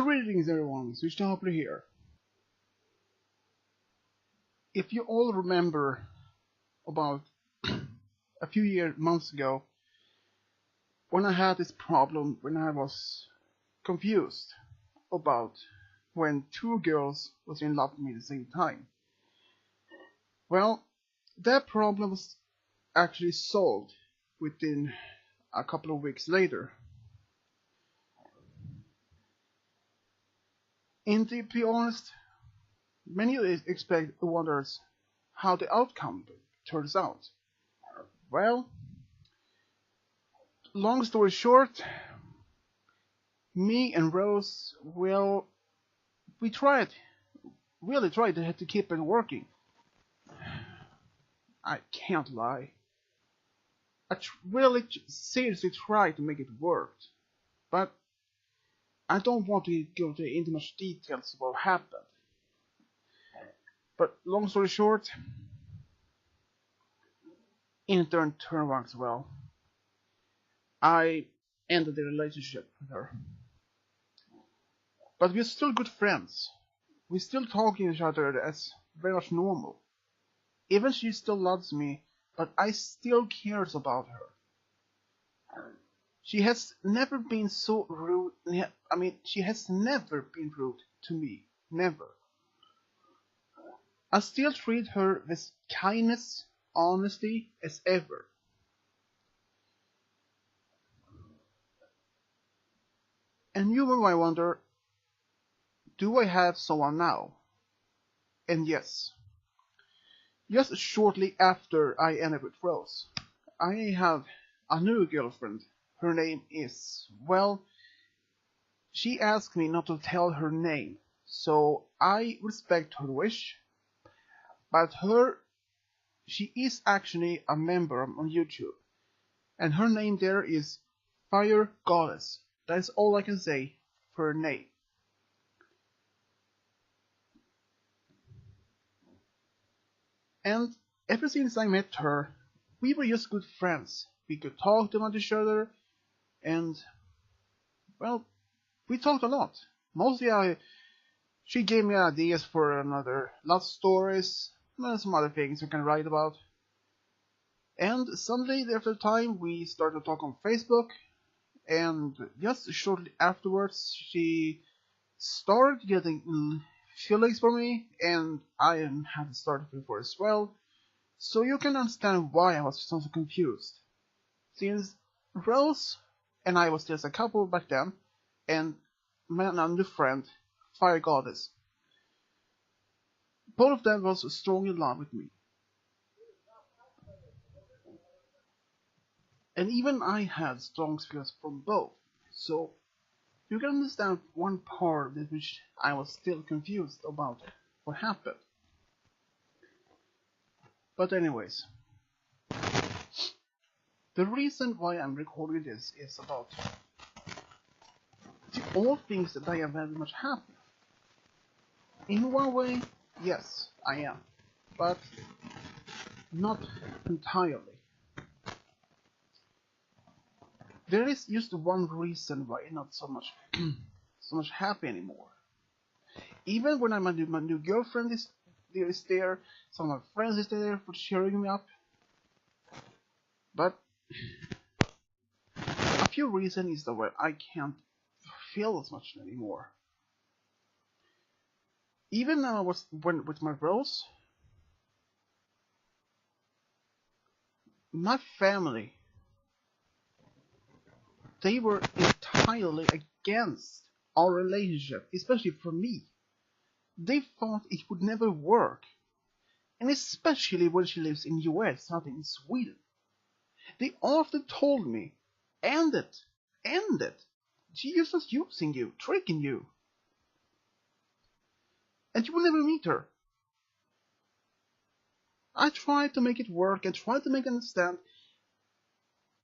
Greetings everyone, Switchtoppler here. If you all remember about a few months ago when I had this problem when I was confused about when two girls was in love with me at the same time. Well, that problem was actually solved within a couple of weeks later. And to be honest, many expect wonders how the outcome turns out. Well, long story short, me and Rose, well, we really tried to keep it working. I can't lie. I really seriously tried to make it work, but I don't want to go into much details about what happened. But long story short, it didn't turn out well. I ended the relationship with her. But we're still good friends. We're still talking to each other as very much normal. Even she still loves me, but I still cares about her. She has never been so rude. She has never been rude to me. Never. I still treat her with kindness, honesty as ever. And you might wonder, do I have someone now? And yes. Just shortly after I ended with Rose, I have a new girlfriend. Her name is, well, she asked me not to tell her name, so I respect her wish. But she is actually a member on YouTube, and her name there is Fire Goddess. That is all I can say for her name. And ever since I met her, we were just good friends. We could talk to each other, and, well, we talked a lot. Mostly she gave me ideas for another love stories, and some other things we can write about. And suddenly, after time, we started to talk on Facebook, and just shortly afterwards, she started getting feelings for me, and I had started before as well. So you can understand why I was so confused. Since Rose and I was just a couple back then, and my new friend, Fire Goddess, both of them was strongly in love with me. And even I had strong feelings from both. So you can understand one part in which I was still confused about what happened. But anyways, the reason why I'm recording this is about all things that I am very much happy. In one way, yes, I am, but not entirely. There is just one reason why I'm not so much happy anymore. Even when my new girlfriend is there, some of my friends is there for cheering me up. But a few reasons is that why I can't feel as much anymore. Even now with my Rose, my family, they were entirely against our relationship, especially for me. They thought it would never work, and especially when she lives in US, not in Sweden. They often told me, end it, end it. She is just using you, tricking you. And you will never meet her. I tried to make it work and tried to make her understand.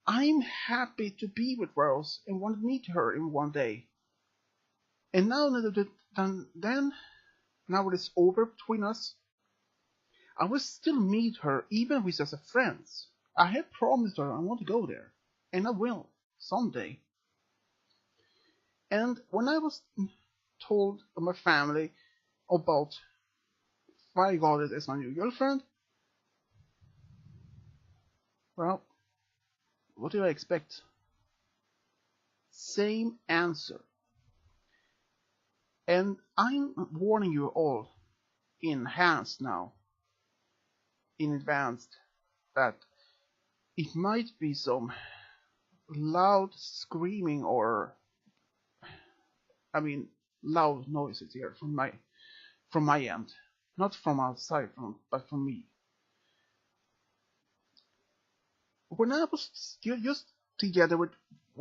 I'm happy to be with Rose and want to meet her in one day. And now now it's over between us, I will still meet her even with as a friends. I have promised her I want to go there, and I will someday. And when I was told my family about Fire Goddess as my new girlfriend, well, what do I expect? Same answer. And I'm warning you all in hands now, in advance, that it might be some loud screaming or, I mean, loud noises here from my end, not from outside, but from me. When I was still just together with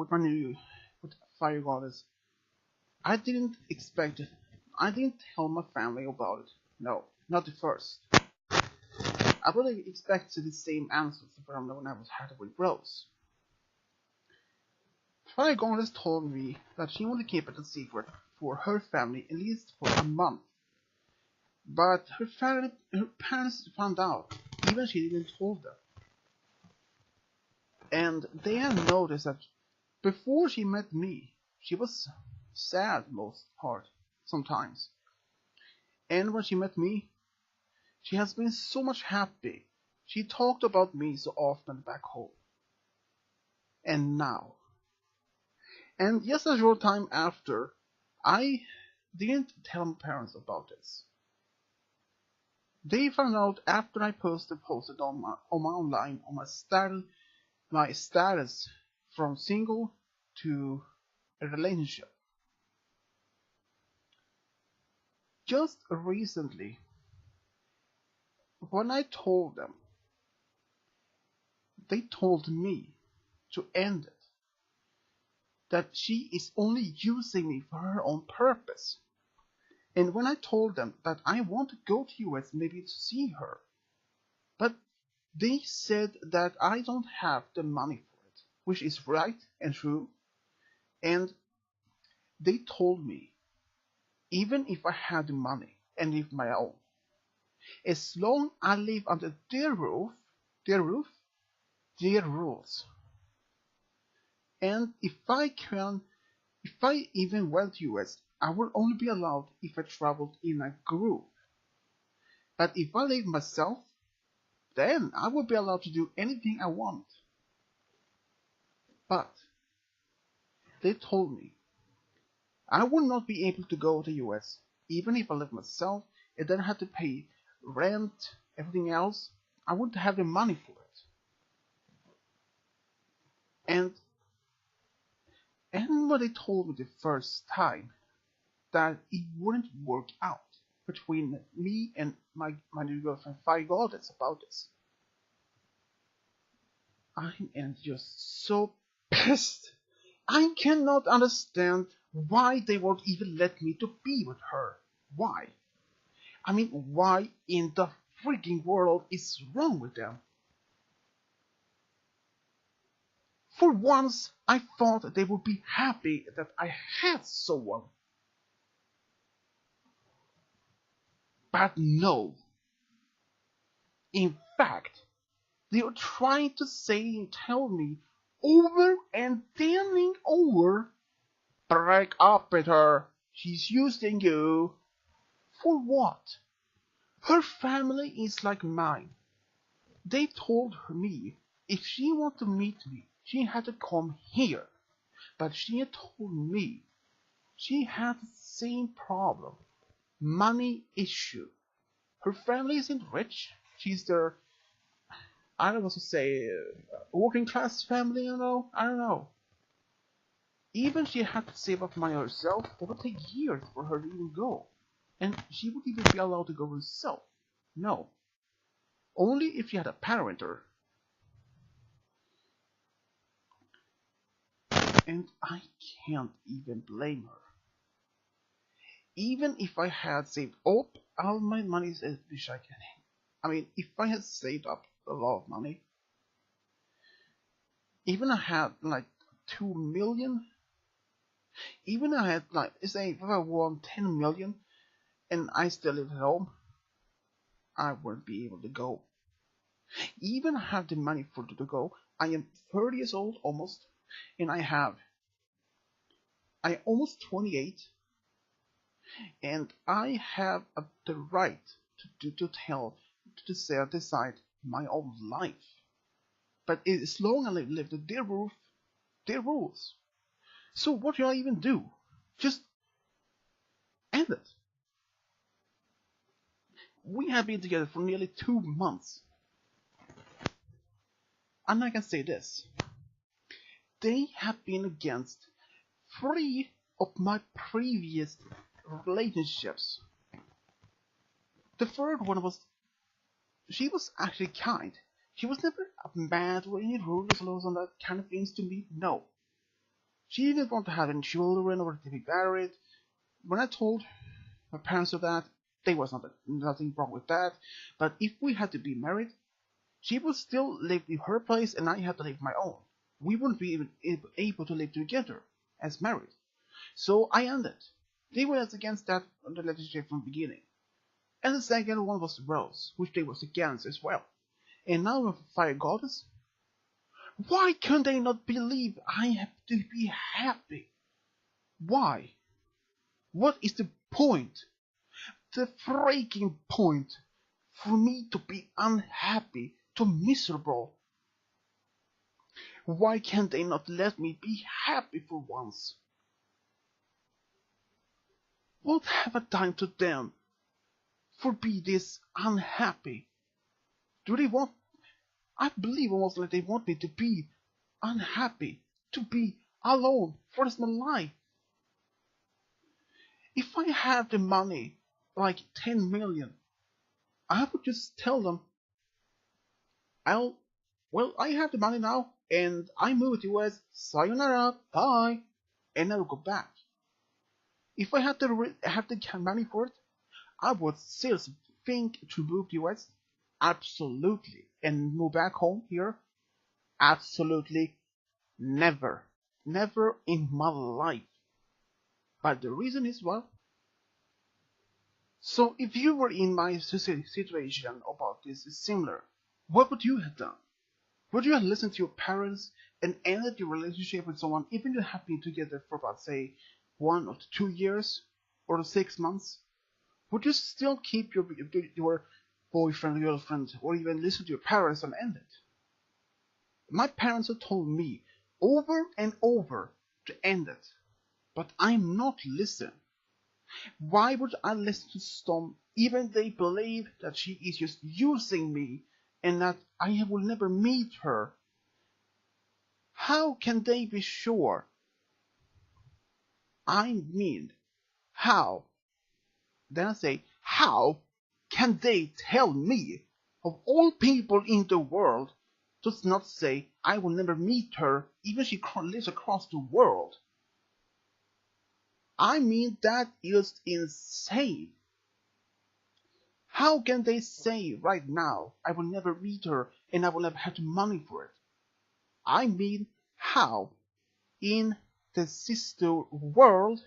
my new with Fire Goddess, I didn't expect it. I didn't tell my family about it. No, not at first. I would have expected the same answers from when I was had with Rose. Fire Goddess told me that she wanted to keep it a secret for her family at least for a month. But her parents found out, even she didn't tell them. And they had noticed that before she met me, she was sad most part, sometimes. And when she met me, she has been so much happy. She talked about me so often back home. And now. And just a short time after, I didn't tell my parents about this. They found out after I posted on my online on my status from single to a relationship. Just recently, when I told them, they told me to end it. That she is only using me for her own purpose. And when I told them that I want to go to US maybe to see her, but they said that I don't have the money for it, which is right and true. And they told me, even if I had the money and live my own, as long as I live under their roof, their rules. And if I even went to US, I would only be allowed if I traveled in a group. But if I live myself, then I would be allowed to do anything I want. But they told me I would not be able to go to US, even if I live myself, and then had to pay rent, everything else. I wouldn't have the money for it. And when they told me the first time that it wouldn't work out between me and my new girlfriend Fire Goddess about this, I am just so pissed. I cannot understand why they won't even let me to be with her. Why? I mean, why in the freaking world is wrong with them? For once, I thought they would be happy that I had someone. But no. In fact, they are trying to say and tell me over and over, break up with her. She's using you. For what? Her family is like mine. They told me if she wanted to meet me, she had to come here. But she had told me she had the same problem. Money issue. Her family isn't rich. She's their, I don't want to say, working class family, I don't know. Even she had to save up money herself, it would take years for her to even go. And she would even be allowed to go herself. No. Only if she had a parenter. And I can't even blame her. Even if I had saved up all my money, which I can. I mean, if I had saved up a lot of money, even I had like 2 million, even I had like, say, if I won 10 million and I still live at home, I wouldn't be able to go. Even I have the money for to go. I am 30 years old almost, and I am almost 28. and I have the right to say, decide my own life. But as long as I live to their rules. So what do I even do? Just end it. We have been together for nearly 2 months. And I can say this. They have been against 3 of my previous relationships. The third one was, she was actually kind. She was never mad or any rules or laws on that kind of things to me. No. She didn't want to have any children or to be married. When I told my parents of that, there was nothing wrong with that. But if we had to be married, she would still live in her place and I had to live my own. We wouldn't be even able to live together as married. So I ended. They were against that relationship from the beginning. And the second one was Rose, which they was against as well. And now with Fire Goddess, why can they not believe I have to be happy? Why? What is the point? The freaking point for me to be unhappy, to miserable. Why can't they not let me be happy for once? What have I done to them for be this unhappy? Do they want, I believe almost like they want me to be unhappy, to be alone for the rest of my life. If I have the money, like 10 million, I would just tell them, I have the money now, and I move to US, sayonara, bye, and I will go back. If I had the money for it, I would seriously think to move to US, absolutely, and move back home here, absolutely, never, never in my life. But the reason is, well, so if you were in my situation about this is similar, what would you have done? Would you have listened to your parents and ended your relationship with someone even you have been together for about say 1 or 2 years or 6 months? Would you still keep your boyfriend or girlfriend or even listen to your parents and end it? My parents have told me over and over to end it, but I'm not listening. Why would I listen to Storm even they believe that she is just using me and that I will never meet her? How can they be sure? I mean, how? Then I say, how can they tell me, of all people in the world, to not say I will never meet her even she lives across the world? I mean, that is insane. How can they say right now, I will never meet her and I will never have the money for it? I mean, how? In the sister world?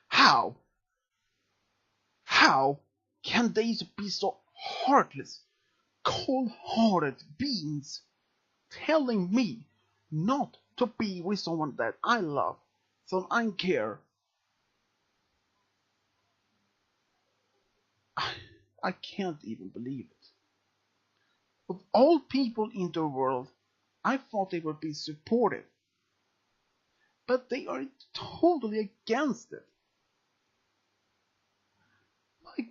How? How can they be so heartless, cold-hearted beings, telling me not to be with someone that I love, someone I care? I can't even believe it. Of all people in the world, I thought they would be supportive. But they are totally against it.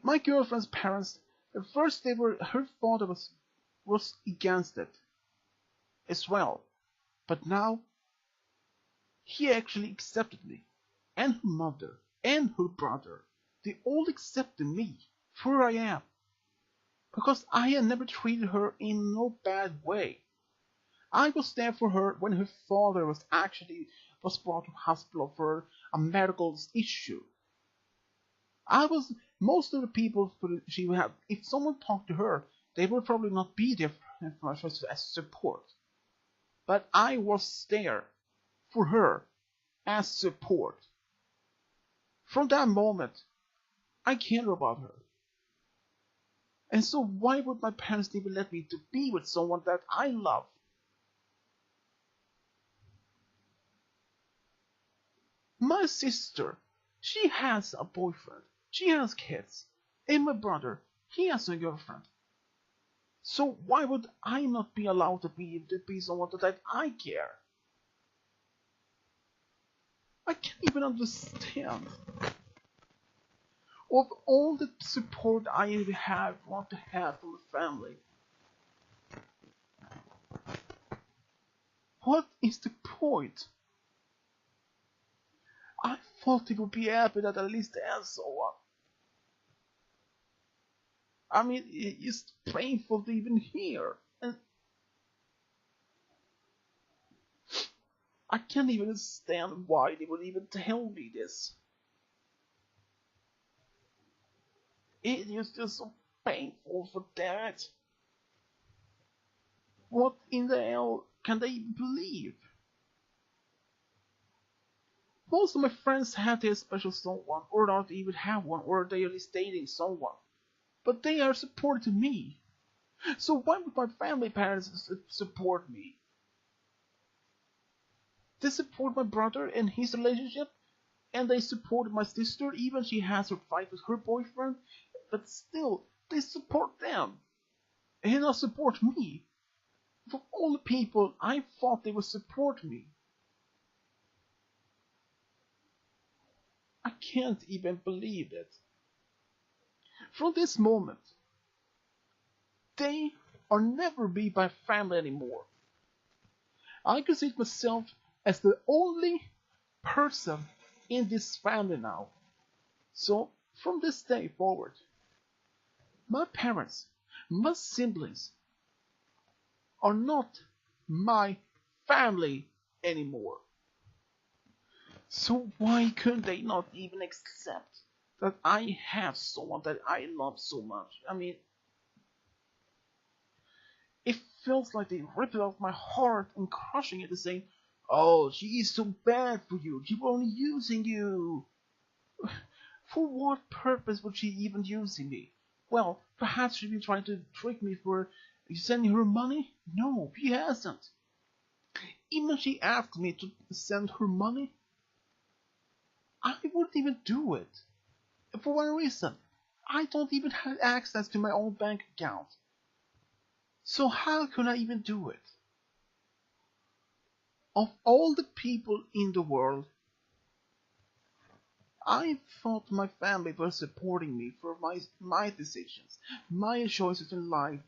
My girlfriend's parents, at first her father was against it as well. But now, he actually accepted me, and her mother, and her brother. They all accepted me for who I am. Because I had never treated her in no bad way. I was there for her when her father was brought to hospital for a medical issue. Most of the people she would have, if someone talked to her, they would probably not be there for her as support. But I was there for her as support. From that moment, I cared about her. And so why would my parents even let me to be with someone that I love? My sister She has a boyfriend, she has kids, and my brother, he has a girlfriend. So why would I not be allowed to be someone that I care? I can't even understand. Of all the support I want to have from a family, what is the point? I thought they would be happy that at least they have someone. I mean, it's painful to even hear. And I can't even understand why they would even tell me this. It is just so painful for that. What in the hell can they believe? Most of my friends have their special someone, or not even have one, or they are just dating someone. But they are supporting me. So why would my family parents support me? They support my brother and his relationship, and they support my sister, even she has her fight with her boyfriend, but still, they support them. And not support me. For all the people, I thought they would support me. I can't even believe it. From this moment, they are never be my family anymore. I consider myself as the only person in this family now. So, from this day forward, my parents, my siblings, are not my family anymore. So why couldn't they not even accept that I have someone that I love so much? I mean, it feels like they ripped it out of my heart and crushing it and saying, "Oh, she is so bad for you. She was only using you." For what purpose would she even using me? Well, perhaps she's been trying to trick me for sending her money? No, she hasn't. Even she asked me to send her money, I wouldn't even do it. For one reason, I don't even have access to my own bank account. So how could I even do it? Of all the people in the world, I thought my family were supporting me for my decisions, my choices in life,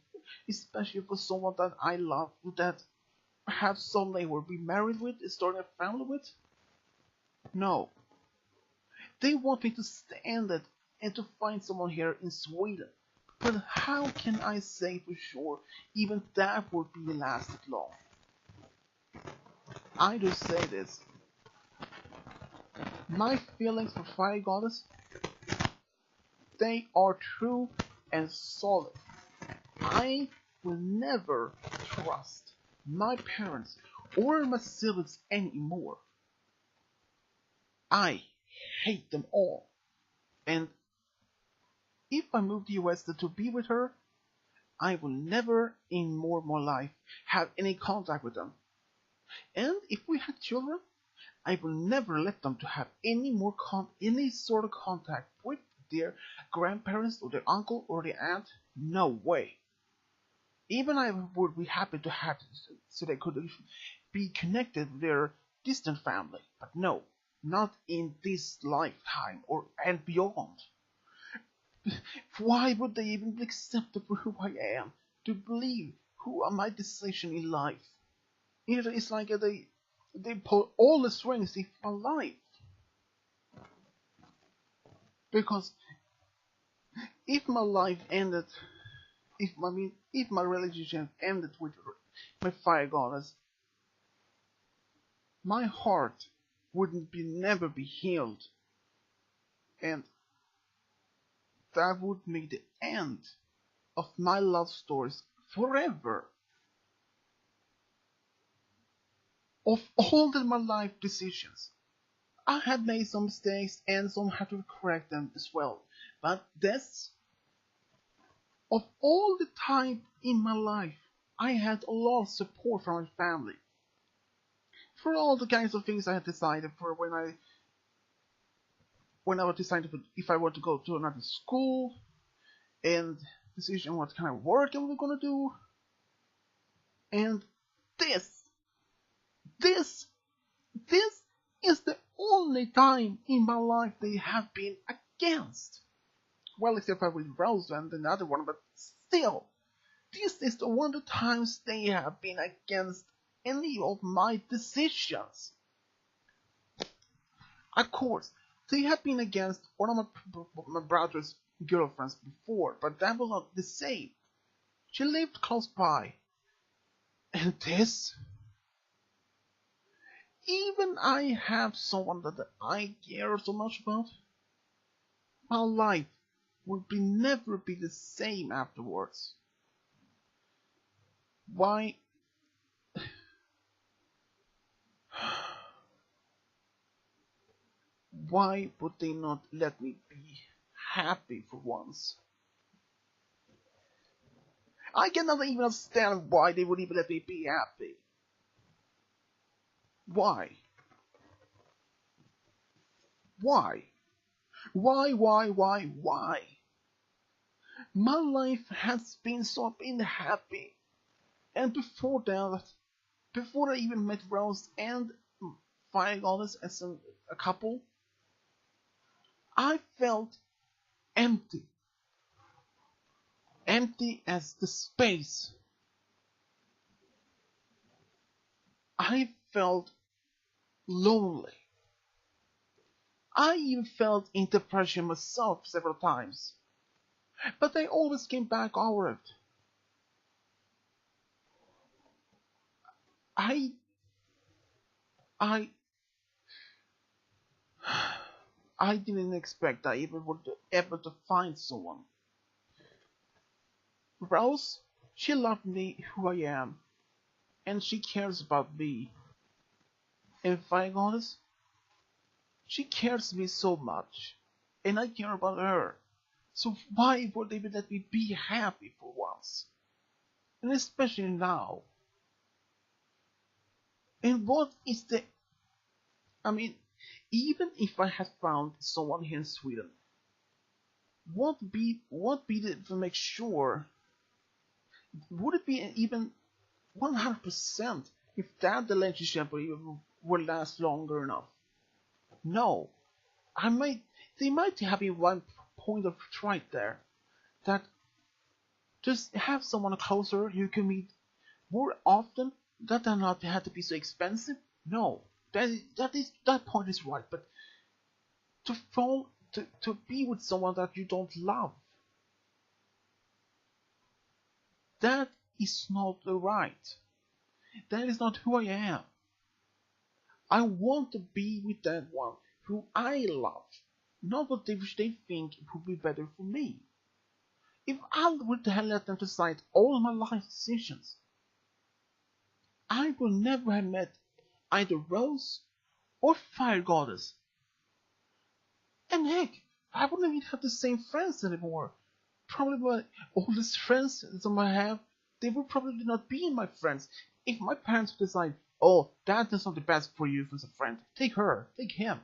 especially for someone that I love, that perhaps someday will be married with, starting a family with. No, they want me to stand it and to find someone here in Sweden. But how can I say for sure even that would be lasted long? I just say this. My feelings for Fire Goddess, they are true and solid. I will never trust my parents or my siblings anymore. I hate them all. And if I move to the US to be with her, I will never in more my life have any contact with them. And if we had children, I will never let them to have any more any sort of contact with their grandparents or their uncle or their aunt. No way. Even I would be happy to have so they could be connected with their distant family, but no, not in this lifetime or and beyond. Why would they even accept for who I am? To believe who are my decision in life? It's like they pull all the strings in my life. Because if my life ended, if my relationship ended with my fire goddess, my heart wouldn't be never be healed, and that would make the end of my love stories forever. Of all my life decisions, I had made some mistakes and some had to correct them as well. But this, of all the time in my life, I had a lot of support from my family. For all the kinds of things I had decided for when I when I was deciding if I want to go to another school, and decision what kind of work I was gonna do, and this, this, this is the only time in my life they have been against. Well, except for with Rose and another one, but still, this is the one of the times they have been against any of my decisions. Of course, they have been against one of my brother's girlfriends before, but that was not the same. She lived close by. And this? Even I have someone that I care so much about, my life will never be the same afterwards. Why? Why would they not let me be happy for once? I cannot even understand why they would even let me be happy. Why? Why? Why? My life has been so unhappy. And before that, before I even met Rose and Fire Goddess as a couple, I felt empty. Empty as the space. I felt lonely. I even felt in depression myself several times. But I always came back over it. I didn't expect I even would be able to find someone. Rose, she loved me who I am, and she cares about me. And if I'm honest, she cares me so much, and I care about her. So why would they let me be happy for once? And especially now. And what is the... I mean, even if I had found someone here in Sweden, what be the, to make sure, would it be even 100% if that relationship will last longer enough? No. They might have in one point of right there, that just have someone closer you can meet more often, that does not have to be so expensive. No, that point is right, but to be with someone that you don't love, that is not right. That is not who I am. I want to be with that one who I love, not what they think would be better for me. If I would have let them decide all my life decisions, I would never have met either Rose or Fire Goddess. And heck, I wouldn't even have the same friends anymore. Probably my oldest friends that I have, they would probably not be my friends. If my parents would decide, oh, that is not the best for you as a friend, take her, take him.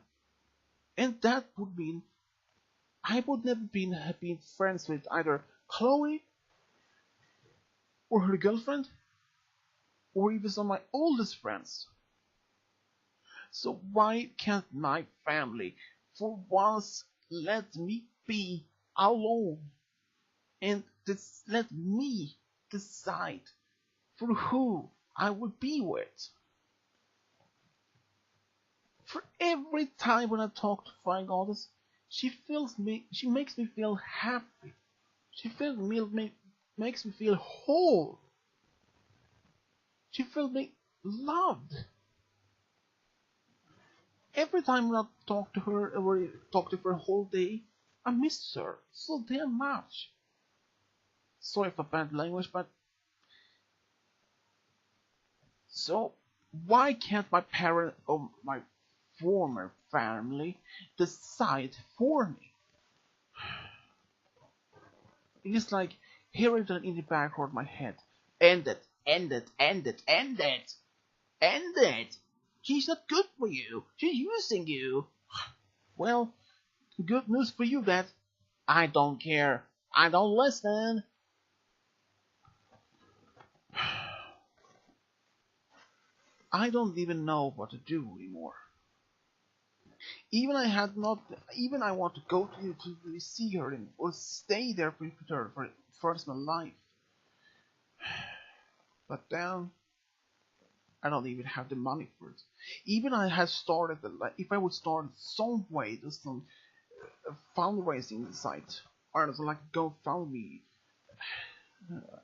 And that would mean I would never have been friends with either Chloe or her girlfriend, or even some of my oldest friends. So why can't my family for once let me be alone and let me decide for who I would be with? For every time when I talk to Fire Goddess, she makes me feel happy. Makes me feel whole. She feels me loved. Every time when I talk to her or talk to her a whole day, I miss her so damn much. Sorry for bad language, but so why can't my parent or my former family decide for me? It's like hearing it in the back of my head. End it, end it, end it, end it, end it. She's not good for you. She's using you. Well, Good news for you that I don't care. I don't listen. I don't even know what to do anymore. Even I had not, even I want to go to really see her or stay there with her for the rest of my life. But then I don't even have the money for it. Even I had started, like, if I would start some way, just some fundraising site, or like GoFundMe,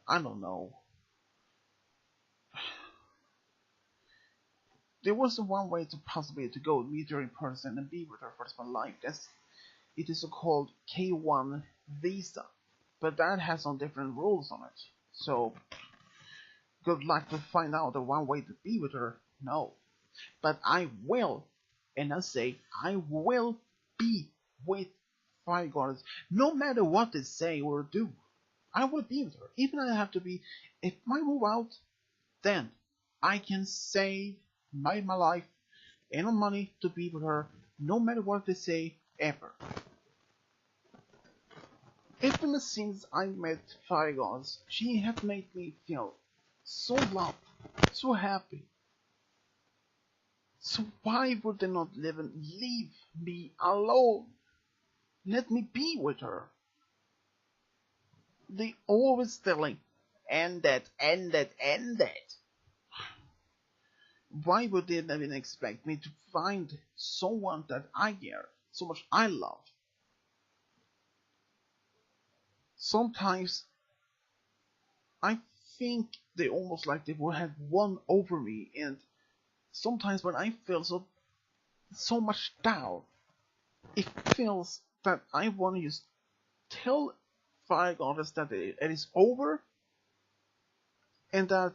I don't know. There was one way to possibly to go meet her in person and be with her for the rest of my life. It is so-called K1 visa, but that has some different rules on it. So good luck to find out the one way to be with her. No, but I will, and I say I will be with Fire Goddess, no matter what they say or do. I will be with her, even if I have to be. If I move out, then I can save my life and money to be with her, no matter what they say ever. Even since I met Fire Goddess, she has made me feel so loved, so happy. So why would they not leave me alone? Let me be with her. They always telling, end it, end it, end it. Why would they even expect me to find someone that I care, so much I love? Sometimes I think they almost like they would have won over me, and sometimes when I feel so much down, it feels that I want to just tell Fire Goddess that it is over, and that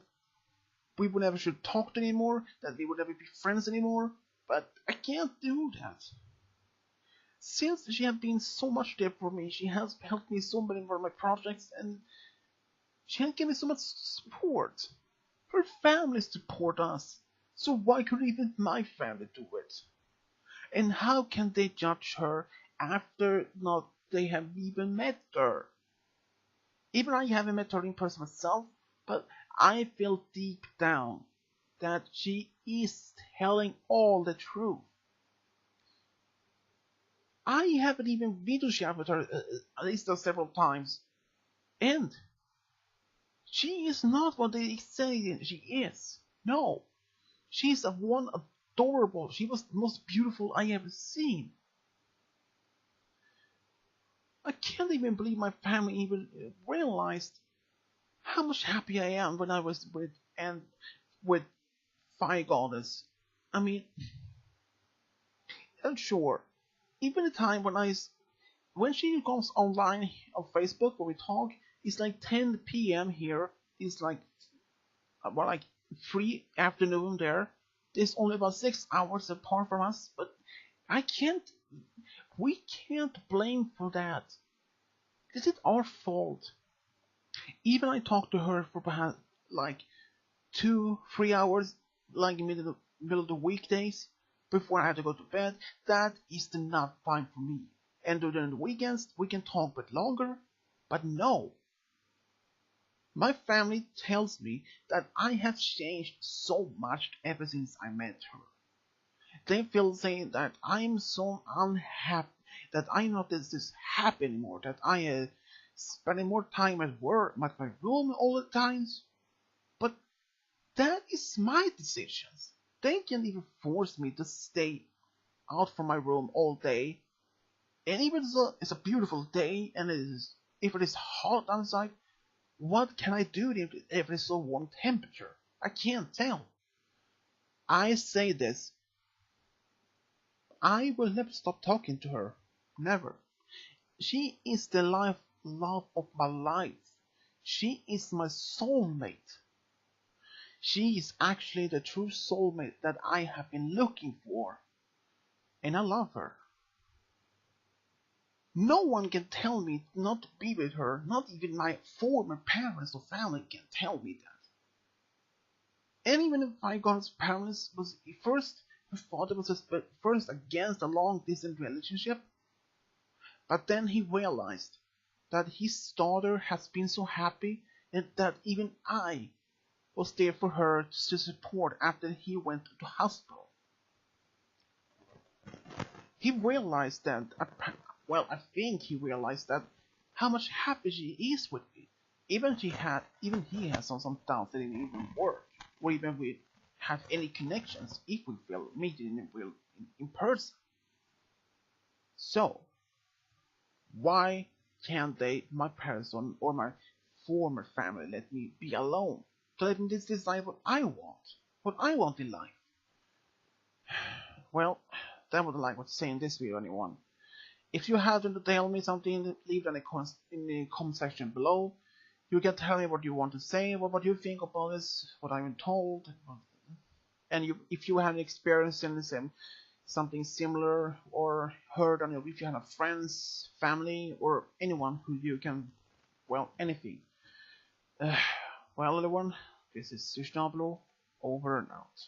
we would never should talk anymore, that we would never be friends anymore, but I can't do that. Since she has been so much there for me, she has helped me so many for my projects, and she has given me so much support. Her family support us, so why could even my family do it? And how can they judge her after not they have even met her? Even I haven't met her in person myself, but I feel deep down that she is telling all the truth. I haven't even video chat with her at least several times, and she is not what they say she is. No, she's a one adorable. She was the most beautiful I ever seen. I can't even believe my family even realized how much happy I am when I was with Fire Goddess. I mean, and sure, even the time when she goes online on Facebook where we talk, it's like 10 p.m. here. It's like about like 3 afternoon there. It's only about 6 hours apart from us, but I can't. We can't blame for that. Is it our fault? Even I talked to her for perhaps like 2, 3 hours, like in the middle of the weekdays, before I had to go to bed. That is not fine for me. And during the weekends, we can talk a bit longer, but no. My family tells me that I have changed so much ever since I met her. They feel saying that I'm so unhappy, that I'm not this happy anymore, that I spending more time at work, at my room all the times. But that is my decisions. They can even force me to stay out from my room all day. And even though it's a beautiful day, and if it is hot outside, what can I do if it's so warm temperature? I can't tell. I say this. I will never stop talking to her. Never. She is the love of my life. She is my soulmate. She is actually the true soulmate that I have been looking for. And I love her. No one can tell me not to be with her. Not even my former parents or family can tell me that. And even if my God's parents was first, her father was just first against a long distance relationship, But then he realized that his daughter has been so happy and that even I was there for her to support after he went to hospital. He realized that, well, I think he realized that how much happy she is with me. Even he has some doubts that it even work, or even we have any connections if we feel meeting in person. So why can't my parents or my former family let me be alone? To let me decide what I want in life. Well, that would like what to say in this video, anyone. If you have to tell me something, leave it in the comment section below. You can tell me what you want to say, what you think about this, what I've been told, and if you have experience in the same something similar or heard on if you have friends, family, or anyone who you can, well, anything. Well, everyone, this is Sushnablo, over and out.